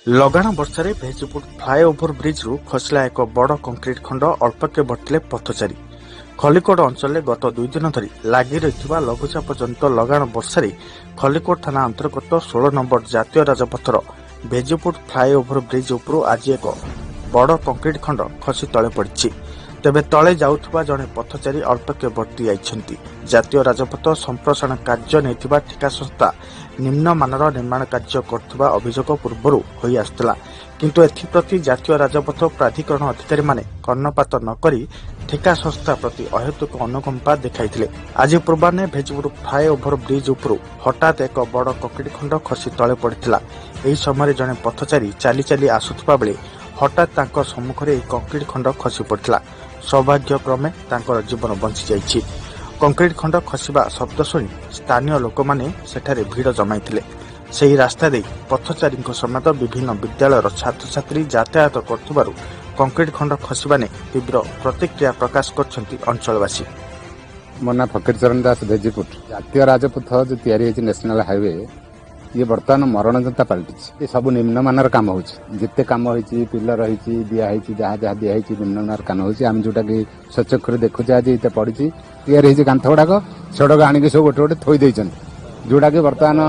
ଲଗାଣ ବର୍ଷାରେ ଭେଜିପୁର ଫ୍ଲାଏଓଭର ବ୍ରିଜ୍ରୁ ଖସିଲା ଏକ ବଡ଼ କଂକ୍ରିଟ୍ ଖଣ୍ଡ ଅଳ୍ପକେ ବର୍ତ୍ତିଲେ ପଥଚାରୀ। ଖଲିକୋଟ ଅଞ୍ଚଳରେ ଗତ 2 ଦିନ ଧରି ଲାଗି ରହିଥିବା ଲଘୁଚାପଜନିତ ଲଗାଣ ବର୍ଷାରେ ଖଲିକୋଟ ଥାନା ଅନ୍ତର୍ଗତ 16 ନମ୍ବର ଜାତୀୟ ରାଜପଥର ଭେଜିପୁର ଫ୍ଲାଏଓଭର ବ୍ରିଜ୍ ଉପରୁ ଆଜି ଏକ ବଡ଼ କଂକ୍ରିଟ୍ ଖଣ୍ଡ ଖସି ତଳେ ପଡ଼ିଛି। ତେବେ ତଳେ ଯାଉଥିବା ଜଣେ ପଥଚାରୀ ଅଳ୍ପକେ ବର୍ତ୍ତି ଯାଇଛନ୍ତି। ଜାତୀୟ ରାଜପଥ ସମ୍ପ୍ରସାରଣ କାର୍ଯ୍ୟ ନେଇଥିବା ଠିକା ସଂସ୍ଥା ନିମ୍ନମାନର ନିର୍ମାଣ କାର୍ଯ୍ୟ କରୁଥିବା ଅଭିଯୋଗ ପୂର୍ବରୁ ହୋଇ ଆସୁଥିଲା, କିନ୍ତୁ ଏଥିପ୍ରତି ଜାତୀୟ ରାଜପଥ ପ୍ରାଧିକରଣ ଅଧିକାରୀମାନେ କର୍ଣ୍ଣପାତ ନ କରି ଠିକା ସଂସ୍ଥା ପ୍ରତି ଅହେତୁକ ଅନୁକମ୍ପା ଦେଖାଇଥିଲେ। ଆଜି ପୂର୍ବାହ୍ନେ ଭେଜିପୁର ଫ୍ଲାଏଓଭର ବ୍ରିଜ୍ ଉପରୁ ହଠାତ୍ ଏକ ବଡ଼ କଂକ୍ରିଟ୍ ଖଣ୍ଡ ଖସି ତଳେ ପଡ଼ିଥିଲା। ଏହି ସମୟରେ ଜଣେ ପଥଚାରୀ ଚାଲି ଚାଲି ଆସୁଥିବା ବେଳେ ହଠାତ୍ ତାଙ୍କ ସମ୍ମୁଖରେ ଏହି କଂକ୍ରିଟ୍ ଖଣ୍ଡ ଖସି ପଡ଼ିଥିଲା। ସୌଭାଗ୍ୟକ୍ରମେ ତାଙ୍କର ଜୀବନ ବଞ୍ଚିଯାଇଛି। କଂକ୍ରିଟ୍ ଖଣ୍ଡ ଖସିବା ଶବ୍ଦ ଶୁଣି ସ୍ଥାନୀୟ ଲୋକମାନେ ସେଠାରେ ଭିଡ଼ ଜମାଇଥିଲେ। ସେହି ରାସ୍ତା ଦେଇ ପଥଚାରୀଙ୍କ ସମେତ ବିଭିନ୍ନ ବିଦ୍ୟାଳୟର ଛାତ୍ରଛାତ୍ରୀ ଯାତାୟାତ କରୁଥିବାରୁ କଂକ୍ରିଟ୍ ଖଣ୍ଡ ଖସିବା ନେଇ ତୀବ୍ର ପ୍ରତିକ୍ରିୟା ପ୍ରକାଶ କରିଛନ୍ତି ଅଞ୍ଚଳବାସୀ। ମୋ ନାଁ ଫକୀରଚରଣ ଦାସ। ଭେଜିପୁର ଜାତୀୟ ରାଜପଥ ଯେଉଁ ତିଆରି ହୋଇଛି ନ୍ୟାସନାଲ ହାଇୱେ, ଇଏ ବର୍ତ୍ତମାନ ମରଣଯନ୍ତା ପାଲଟିଛି। ଏ ସବୁ ନିମ୍ନମାନର କାମ ହେଉଛି। ଯେତେ କାମ ହୋଇଛି, ପିଲର ହେଇଛି, ଦିଆହେଇଛି, ଯାହା ଯାହା ଦିଆହେଇଛି ନିମ୍ନମାନର କାମ ହେଉଛି। ଆମେ ଯୋଉଟାକି ସ୍ୱଚକ୍ଷୁରେ ଦେଖୁଛେ ଆଜି ଏତେ ପଡ଼ିଛି, ତିଆରି ହେଇଛି କାନ୍ଥ ଗୁଡ଼ାକ, ସେଗୁଡ଼ାକ ଆଣିକି ସବୁ ଗୋଟେ ଗୋଟେ ଥୋଇ ଦେଇଛନ୍ତି। ଯୋଉଟାକି ବର୍ତ୍ତମାନ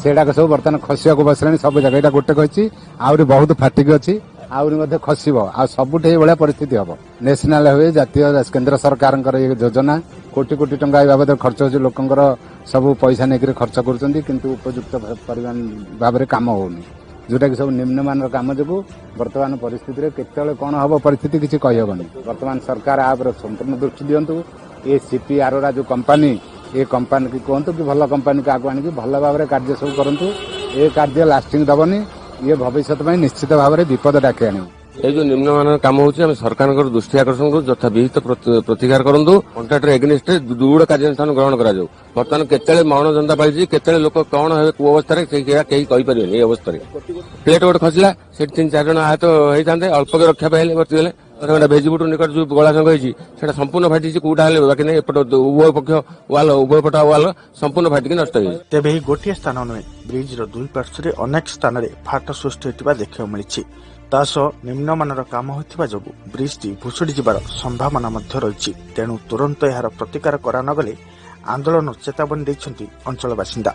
ସେଗୁଡ଼ାକ ସବୁ ବର୍ତ୍ତମାନ ଖସିବାକୁ ବସିଲାଣି ସବୁ ଜାଗା। ଏଇଟା ଗୋଟେ କହିଛି, ଆହୁରି ବହୁତ ଫାଟିକି ଅଛି, ଆହୁରି ମଧ୍ୟ ଖସିବ। ଆଉ ସବୁଠି ଏଇଭଳିଆ ପରିସ୍ଥିତି ହବ। ନ୍ୟାସନାଲ ହାଇୱେ ଜାତୀୟ କେନ୍ଦ୍ର ସରକାରଙ୍କର ଏ ଯୋଜନା, କୋଟି କୋଟି ଟଙ୍କା ଏ ବାବଦରେ ଖର୍ଚ୍ଚ ହେଉଛି। ଲୋକଙ୍କର ସବୁ ପଇସା ନେଇକରି ଖର୍ଚ୍ଚ କରୁଛନ୍ତି, କିନ୍ତୁ ଉପଯୁକ୍ତ ପରିମାଣ ଭାବରେ କାମ ହଉନି। ଯୋଉଟାକି ସବୁ ନିମ୍ନମାନର କାମ ଯୋଗୁଁ ବର୍ତ୍ତମାନ ପରିସ୍ଥିତିରେ କେତେବେଳେ କ'ଣ ହବ ପରିସ୍ଥିତି କିଛି କହିହେବନି। ବର୍ତ୍ତମାନ ସରକାର ଆ ଉପରେ ସମ୍ପୂର୍ଣ୍ଣ ଦୃଷ୍ଟି ଦିଅନ୍ତୁ। ଏ ସିପି ଆରୋରା ଯୋଉ କମ୍ପାନୀ, ଏ କମ୍ପାନୀ କୁହନ୍ତୁ କି ଭଲ କମ୍ପାନୀ କାହାକୁ ଆଣିକି ଭଲ ଭାବରେ କାର୍ଯ୍ୟ ସବୁ କରନ୍ତୁ। ଏ କାର୍ଯ୍ୟ ଲାଷ୍ଟିଂ ଦେବନି। ଇଏ ଭବିଷ୍ୟତ ପାଇଁ ନିଶ୍ଚିତ ଭାବରେ ବିପଦ ଡାକି ଆଣିବ। এই যে নিম্নমানের কাম হচ্ছে আমি সরকারের দৃষ্টি আকর্ষণ করু, যথা বিহিত প্রতিকার করতু। কন্ট্রাক্টর এগেনিস্টে দৃঢ় କାର୍ଯ୍ୟାନୁଷ୍ଠାନ ଗ୍ରହଣ କରାଯାଉ। ବର୍ତ୍ତମାନ କେତେବେଳେ ମରଣ ଜନତା ପାଇଛି, କେତେବେଳେ ଲୋକ କଣ ହେବେ କୋଉ ଅବସ୍ଥାରେ କେହି କହିପାରିବେନି। এই ଅବସ୍ଥାରେ ପ୍ଲେଟ୍ ଗୋଟେ ଖସିଲା, ସେଠି 3-4 ଜଣ ଆହତ ହେଇଥାନ୍ତେ, ଅଳ୍ପକେ ରକ୍ଷା ପାଇଲେ ବର୍ତ୍ତିଗଲେ। ଭେଜିପୁର ନିକଟ ଯୋଉ ଗୋଳା ସଂଘ ହେଇଛି ସେଟା ସମ୍ପୂର୍ଣ୍ଣ ଫାଟିଛି, କୋଉଟା ହେଲେ ବାକି ନାହିଁ। ଏପଟ ଉଭୟ ପକ୍ଷ ୱାଲ, ଉଭୟ ପଟ ୱାଲ ସମ୍ପୂର୍ଣ୍ଣ ଫାଟିକି ନଷ୍ଟ ହେଇଯାଇଛି। ତେବେ ଏହି ଗୋଟିଏ ସ୍ଥାନ ନୁହେଁ, ବ୍ରିଜ୍ର ଦୁଇ ପାର୍ଶ୍ୱରେ ଅନେକ ସ୍ଥାନରେ ଫାଟ ସୃଷ୍ଟି ହୋଇଥିବା ଦେଖିବାକୁ ମିଳିଛି। ତା ସହ ନିମ୍ନମାନର କାମ ହୋଇଥିବା ଯୋଗୁଁ ବ୍ରିଜ୍ଟି ଭୁଷୁଡ଼ି ଯିବାର ସମ୍ଭାବନା ମଧ୍ୟ ରହିଛି। ତେଣୁ ତୁରନ୍ତ ଏହାର ପ୍ରତିକାର କରାନଗଲେ ଆନ୍ଦୋଳନ ଚେତାବନୀ ଦେଇଛନ୍ତି ଅଞ୍ଚଳ ବାସିନ୍ଦା।